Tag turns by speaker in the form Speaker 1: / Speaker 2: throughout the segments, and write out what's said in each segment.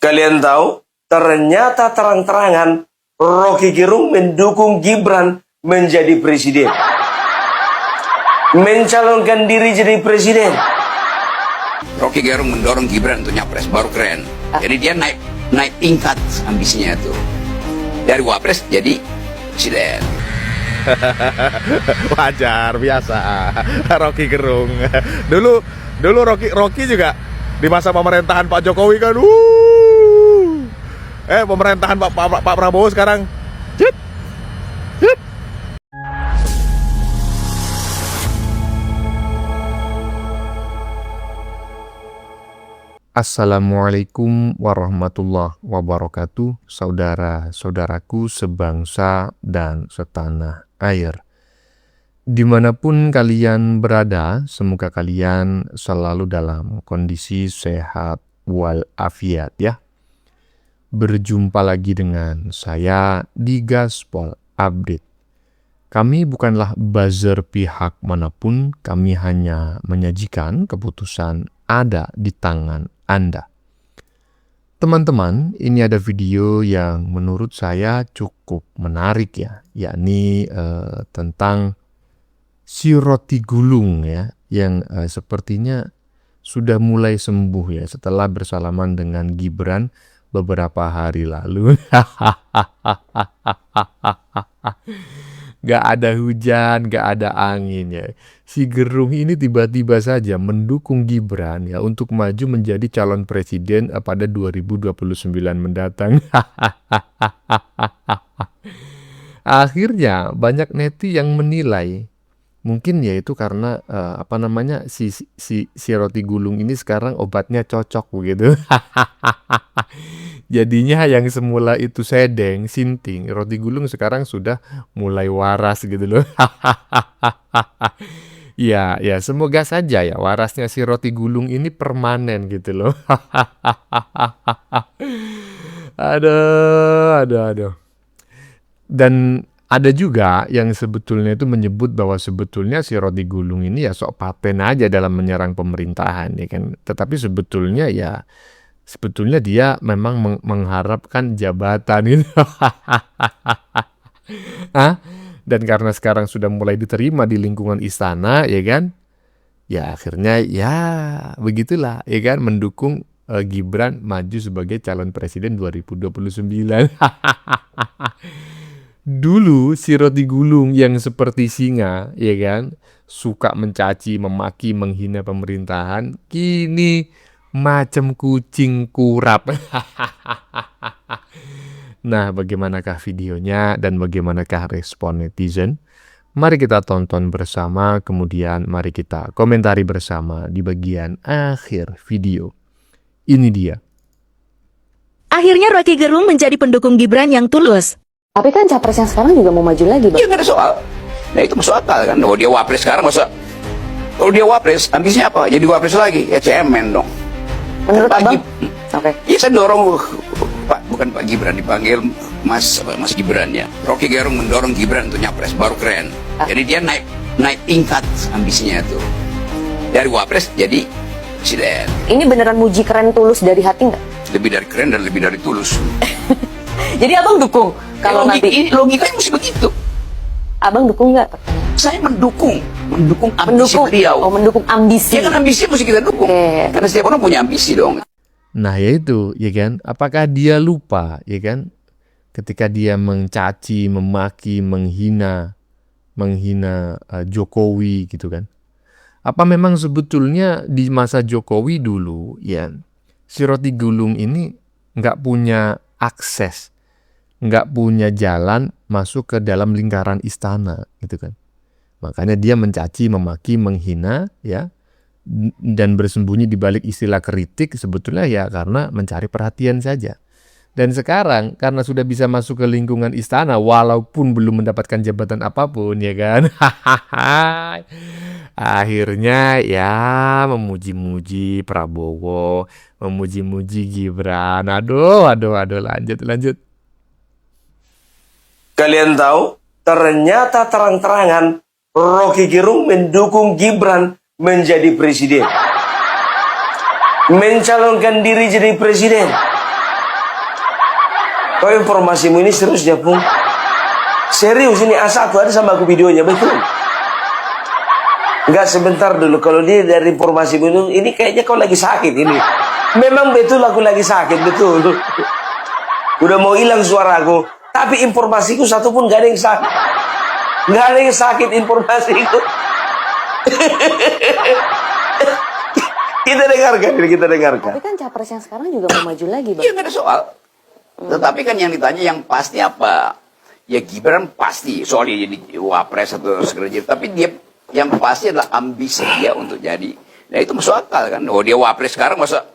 Speaker 1: Kalian tahu, ternyata terang-terangan Rocky Gerung mendukung Gibran menjadi presiden. Mencalonkan diri jadi presiden.
Speaker 2: Rocky Gerung mendorong Gibran untuk nyapres, baru keren. Jadi dia naik tingkat ambisinya tuh. Dari wapres jadi presiden.
Speaker 3: Wajar, biasa. Rocky Gerung. Dulu Rocky juga di masa pemerintahan Pak Jokowi kan. Pemerintahan Pak Prabowo sekarang. Jut. Assalamualaikum warahmatullahi wabarakatuh, saudara-saudaraku sebangsa dan setanah air. Dimanapun kalian berada, semoga kalian selalu dalam kondisi sehat walafiat ya. Berjumpa lagi dengan saya di Gaspol Update. Kami bukanlah buzzer pihak manapun, kami hanya menyajikan keputusan ada di tangan Anda. Teman-teman, ini ada video yang menurut saya cukup menarik ya, yakni tentang si Roti Gulung ya, yang sepertinya sudah mulai sembuh ya setelah bersalaman dengan Gibran beberapa hari lalu. Gak ada hujan, gak ada angin ya. Si Gerung ini tiba-tiba saja mendukung Gibran ya untuk maju menjadi calon presiden pada 2029 mendatang. Akhirnya banyak neti yang menilai, mungkin ya itu karena si Roti Gulung ini sekarang obatnya cocok begitu. Jadinya yang semula itu sedeng, sinting, Roti Gulung sekarang sudah mulai waras gitu loh. Ya, semoga saja ya warasnya si Roti Gulung ini permanen gitu loh. Aduh. Dan ada juga yang sebetulnya itu menyebut bahwa sebetulnya si Roti Gulung ini ya sok paten aja dalam menyerang pemerintahan ya kan. Tetapi sebetulnya dia memang mengharapkan jabatan itu. Dan karena sekarang sudah mulai diterima di lingkungan istana ya kan, ya akhirnya ya begitulah ya kan, mendukung Gibran maju sebagai calon presiden 2029. Dulu si Roti Gulung yang seperti singa ya kan, suka mencaci, memaki, menghina pemerintahan, kini macam kucing kurap. Nah, bagaimanakah videonya dan bagaimanakah respon netizen? Mari kita tonton bersama, kemudian mari kita komentari bersama di bagian akhir video. Ini dia.
Speaker 4: Akhirnya Rocky Gerung menjadi pendukung Gibran yang tulus.
Speaker 5: Tapi kan capres yang sekarang juga mau maju lagi, Bang.
Speaker 2: Ya nggak ada soal. Nah itu masuk akal kan. Kalau dia wapres sekarang kalau dia wapres, ambisinya apa? Jadi wapres lagi, ya cemen dong.
Speaker 5: Menurut Abang? Oke.
Speaker 2: Iya saya dorong bukan Pak Gibran, dipanggil Mas Gibran ya. Rocky Gerung mendorong Gibran untuk nyapres, baru keren. Jadi dia naik tingkat ambisinya tuh. Dari wapres jadi presiden.
Speaker 5: Ini beneran muji keren tulus dari hati nggak?
Speaker 2: Lebih dari keren dan lebih dari tulus.
Speaker 5: Jadi Abang dukung kalau nanti
Speaker 2: logikanya mesti begitu.
Speaker 5: Abang dukung nggak?
Speaker 2: Saya mendukung ambisi beliau.
Speaker 5: Oh, mendukung ambisi.
Speaker 2: Ya kan ambisi mesti kita dukung. Karena setiap orang punya ambisi dong.
Speaker 3: Nah ya itu ya kan, apakah dia lupa ya kan, ketika dia mencaci, memaki, menghina Jokowi gitu kan. Apa memang sebetulnya di masa Jokowi dulu ya, si Roti Gulung ini nggak punya akses, nggak punya jalan masuk ke dalam lingkaran istana gitu kan. Makanya dia mencaci, memaki, menghina ya, dan bersembunyi di balik istilah kritik sebetulnya ya karena mencari perhatian saja. Dan sekarang karena sudah bisa masuk ke lingkungan istana walaupun belum mendapatkan jabatan apapun ya kan. Akhirnya ya memuji-muji Prabowo, memuji-muji Gibran. Aduh, lanjut.
Speaker 1: Kalian tahu, ternyata terang-terangan Rocky Gerung mendukung Gibran menjadi presiden. Mencalonkan diri jadi presiden. Kau informasimu ini serius ya, Pung? Serius ini A1 ada sama aku videonya, betul? Enggak, sebentar dulu. Kalau dia dari informasimu ini kayaknya kau lagi sakit ini. Memang betul aku lagi sakit, betul. Udah mau hilang suaraku. Tapi informasiku satu pun gak ada yang sakit. Gak ada yang sakit informasiku. Kita dengarkan.
Speaker 5: Tapi kan capres yang sekarang juga mau maju lagi, Bang.
Speaker 2: Iya, nggak ada soal. Tetapi kan yang ditanya yang pasti apa? Ya Gibran pasti soalnya jadi wapres atau segala macam. Tapi dia yang pasti adalah ambisi dia untuk jadi. Nah itu masuk akal kan. Oh dia wapres sekarang masa?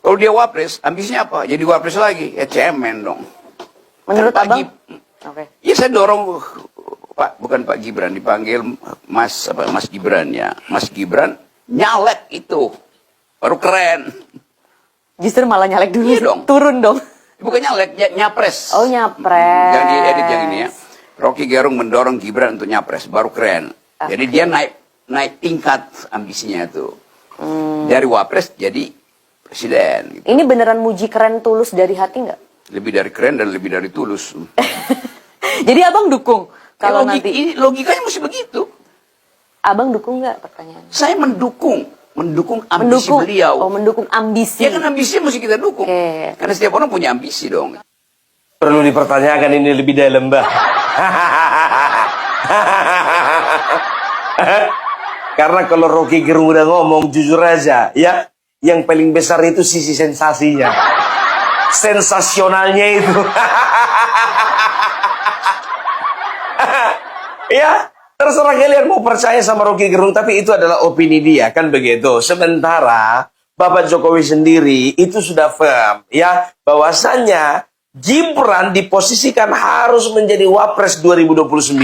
Speaker 2: Kalau dia wapres, ambisinya apa? Jadi wapres lagi? Ya cemen dong.
Speaker 5: Menurut
Speaker 2: Kan
Speaker 5: Abang? Oke.
Speaker 2: Ya saya dorong bukan Pak Gibran, dipanggil Mas Gibran ya. Mas Gibran nyalek itu baru keren.
Speaker 5: Justru malah nyalek dulu.
Speaker 2: Iya dong.
Speaker 5: Turun dong.
Speaker 2: Bukan nyalek, nyapres.
Speaker 5: Oh, nyapres.
Speaker 2: Yang diedit yang ini ya. Rocky Gerung mendorong Gibran untuk nyapres, baru keren. Jadi dia naik tingkat ambisinya itu. Dari wapres jadi presiden. Gitu.
Speaker 5: Ini beneran muji keren tulus dari hati nggak?
Speaker 2: Lebih dari keren dan lebih dari tulus.
Speaker 5: Jadi Abang dukung kalau nanti
Speaker 2: Logikanya mesti begitu.
Speaker 5: Abang dukung nggak pertanyaan?
Speaker 2: Saya mendukung ambisi beliau.
Speaker 5: Oh, mendukung ambisi.
Speaker 2: Ya kan ambisinya mesti kita dukung.
Speaker 5: Oke.
Speaker 2: Karena setiap orang punya ambisi dong.
Speaker 1: Perlu dipertanyakan ini lebih dalam, Mbak. Karena kalau Rocky Gerung udah ngomong, jujur aja, ya, yang paling besar itu sisi sensasinya. Sensasionalnya itu. Ya, terserah kalian mau percaya sama Rocky Gerung, tapi itu adalah opini dia, kan begitu. Sementara Bapak Jokowi sendiri itu sudah firm, ya, bahwasannya Gibran diposisikan harus menjadi Wapres 2029.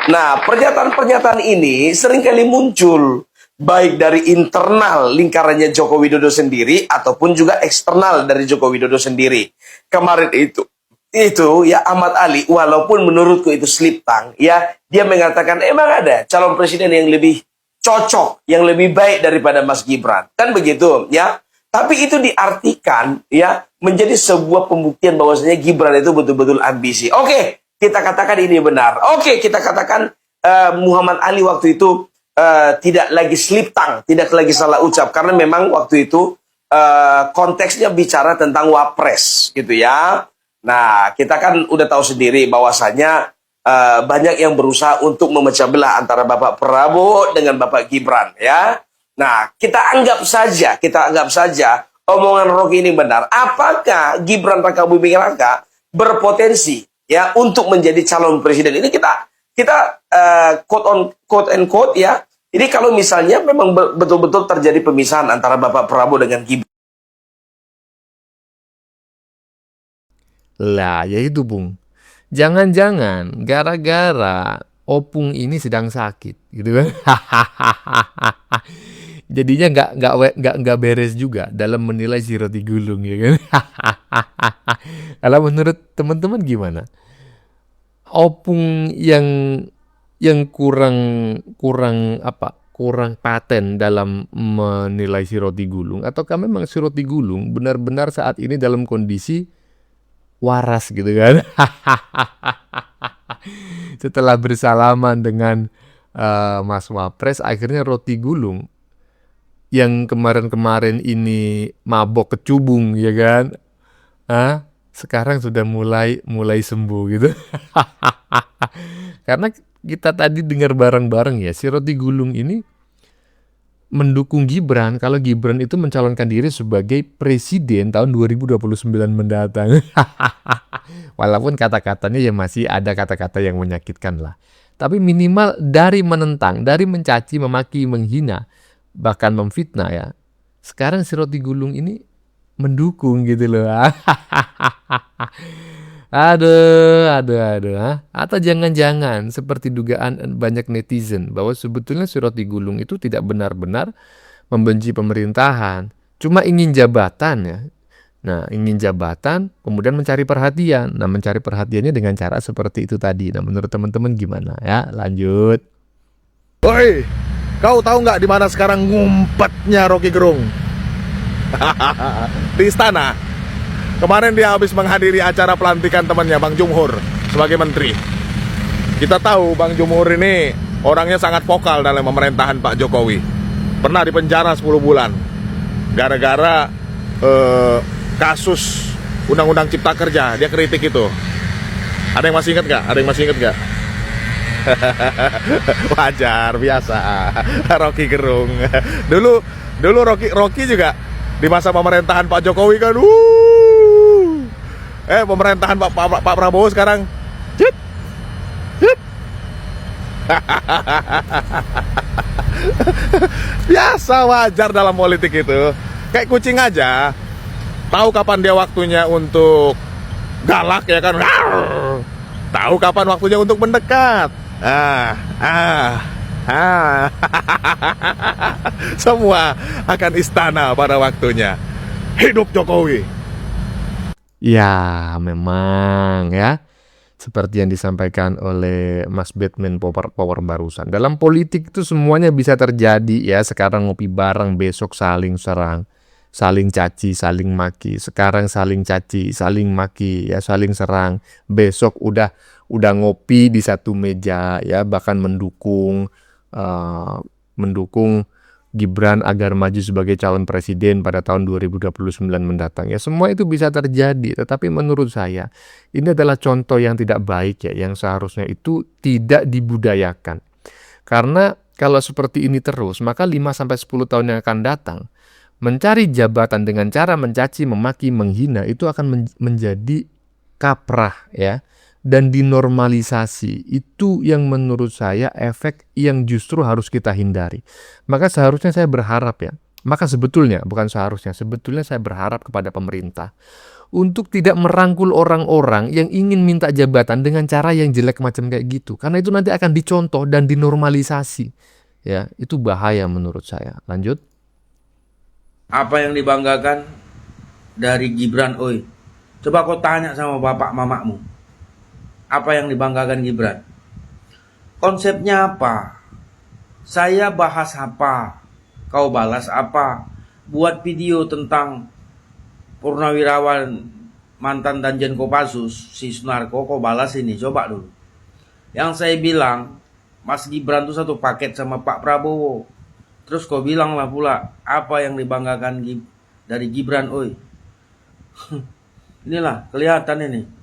Speaker 1: Nah, pernyataan-pernyataan ini seringkali muncul baik dari internal lingkarannya Joko Widodo sendiri ataupun juga eksternal dari Joko Widodo sendiri. Kemarin itu ya Ahmad Ali, walaupun menurutku itu slip tang, ya, dia mengatakan emang ada calon presiden yang lebih cocok, yang lebih baik daripada Mas Gibran. Kan begitu, ya. Tapi itu diartikan, ya, menjadi sebuah pembuktian bahwasanya Gibran itu betul-betul ambisi. Oke, kita katakan ini benar. Oke, kita katakan Muhammad Ali waktu itu tidak lagi slip tang, tidak lagi salah ucap, karena memang waktu itu konteksnya bicara tentang wapres, gitu ya. Nah, kita kan udah tahu sendiri bahwasanya banyak yang berusaha untuk memecah belah antara Bapak Prabowo dengan Bapak Gibran, ya. Nah, kita anggap saja omongan Rocky ini benar. Apakah Gibran Raka Buming Raka berpotensi, ya, untuk menjadi calon presiden? Ini kita quote and quote, ya. Jadi kalau misalnya memang betul-betul terjadi pemisahan antara Bapak Prabowo dengan Gibran.
Speaker 3: Lah, ya itu, Bung. Jangan-jangan gara-gara Opung ini sedang sakit, gitu kan? Jadinya nggak beres juga dalam menilai si Roti Gulung, ya kan? Kalau menurut teman-teman gimana? Opung yang kurang paten dalam menilai si Roti Gulung, ataukah memang si Roti Gulung benar-benar saat ini dalam kondisi waras, gitu kan? Setelah bersalaman dengan Mas Wapres, akhirnya Roti Gulung yang kemarin-kemarin ini mabok kecubung, ya kan? Sekarang sudah mulai sembuh, gitu. Karena kita tadi dengar bareng-bareng, ya, si Roti Gulung ini mendukung Gibran kalau Gibran itu mencalonkan diri sebagai presiden tahun 2029 mendatang. Walaupun kata-katanya ya masih ada kata-kata yang menyakitkan lah. Tapi minimal dari menentang, dari mencaci, memaki, menghina, bahkan memfitnah, ya. Sekarang si Roti Gulung ini mendukung, gitu loh. Aduh. Atau jangan-jangan seperti dugaan banyak netizen bahwa sebetulnya si Roti Gulung itu tidak benar-benar membenci pemerintahan, cuma ingin jabatan, ya. Nah, ingin jabatan kemudian mencari perhatian. Nah, mencari perhatiannya dengan cara seperti itu tadi. Nah, menurut teman-teman gimana, ya? Lanjut.
Speaker 6: Woi, kau tahu nggak di mana sekarang ngumpetnya Rocky Gerung? Di istana. Kemarin dia habis menghadiri acara pelantikan temannya Bang Jumhur sebagai menteri. Kita tahu Bang Jumhur ini orangnya sangat vokal dalam pemerintahan Pak Jokowi. Pernah dipenjara 10 bulan gara-gara kasus Undang-Undang Cipta Kerja. Dia kritik itu. Ada yang masih ingat nggak? Ada yang masih ingat nggak? Wajar, biasa. Rocky Gerung. Dulu Rocky juga di masa pemerintahan Pak Jokowi kan. Pemerintahan Pak Prabowo sekarang. Cit. Cit. Biasa, wajar dalam politik itu. Kayak kucing aja. Tahu kapan dia waktunya untuk galak ya kan. Tahu kapan waktunya untuk mendekat. Semua akan istana pada waktunya. Hidup Jokowi.
Speaker 3: Ya, memang ya. Seperti yang disampaikan oleh Mas Batman Power barusan. Dalam politik itu semuanya bisa terjadi ya. Sekarang ngopi bareng, besok saling serang, saling caci, saling maki. Sekarang saling caci, saling maki, ya saling serang. Besok udah ngopi di satu meja ya, bahkan mendukung Gibran agar maju sebagai calon presiden pada tahun 2029 mendatang. Ya semua itu bisa terjadi, tetapi menurut saya ini adalah contoh yang tidak baik ya, yang seharusnya itu tidak dibudayakan. Karena kalau seperti ini terus, maka 5-10 tahun yang akan datang, mencari jabatan dengan cara mencaci, memaki, menghina itu akan menjadi kaprah ya, dan dinormalisasi. Itu yang menurut saya efek yang justru harus kita hindari. Maka seharusnya saya berharap ya, sebetulnya saya berharap kepada pemerintah untuk tidak merangkul orang-orang yang ingin minta jabatan dengan cara yang jelek macam kayak gitu. Karena itu nanti akan dicontoh dan dinormalisasi. Ya, itu bahaya menurut saya. Lanjut.
Speaker 7: Apa yang dibanggakan dari Gibran, oi? Coba kau tanya sama bapak mamamu. Apa yang dibanggakan Gibran? Konsepnya apa? Saya bahas apa? Kau balas apa? Buat video tentang Purnawirawan mantan Danjen Kopassus, si Sunarko, kau balas ini, coba dulu. Yang saya bilang, Mas Gibran itu satu paket sama Pak Prabowo. Terus kau bilang lah pula, apa yang dibanggakan dari Gibran, oi? Inilah, kelihatan ini.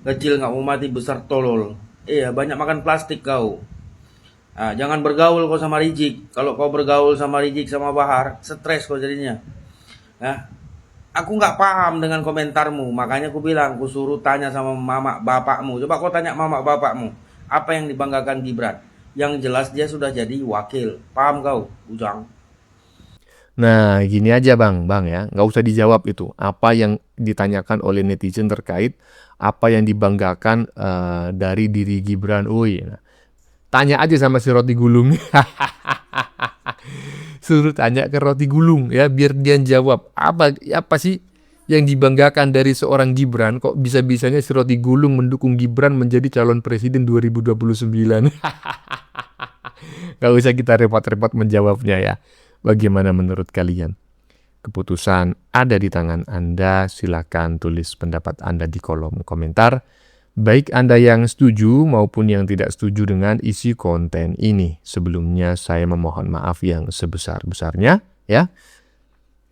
Speaker 7: Kecil nggak mau mati, besar tolol. Iya, banyak makan plastik kau. Nah, jangan bergaul kau sama Rizik. Kalau kau bergaul sama Rizik sama Bahar, stres kau jadinya. Nah, aku nggak paham dengan komentarmu, makanya aku bilang, aku suruh tanya sama mama bapakmu. Coba kau tanya mama bapakmu, apa yang dibanggakan Gibran? Yang jelas dia sudah jadi wakil. Paham kau, Ujang?
Speaker 3: Nah, gini aja bang ya, nggak usah dijawab itu. Apa yang ditanyakan oleh netizen terkait apa yang dibanggakan dari diri Gibran. Nah, tanya aja sama si Roti Gulung. Suruh tanya ke Roti Gulung ya, biar dia jawab apa sih yang dibanggakan dari seorang Gibran. Kok bisa-bisanya si Roti Gulung mendukung Gibran menjadi calon presiden 2029. Gak usah kita repot-repot menjawabnya ya. Bagaimana menurut kalian? Keputusan ada di tangan Anda. Silakan tulis pendapat Anda di kolom komentar. Baik Anda yang setuju maupun yang tidak setuju dengan isi konten ini. Sebelumnya saya memohon maaf yang sebesar-besarnya ya.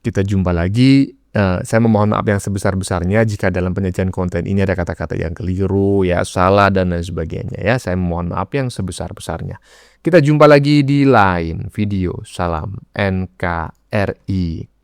Speaker 3: Kita jumpa lagi. Saya memohon maaf yang sebesar-besarnya jika dalam penyajian konten ini ada kata-kata yang keliru, ya salah dan lain sebagainya ya. Saya memohon maaf yang sebesar-besarnya. Kita jumpa lagi di lain video. Salam NKRI.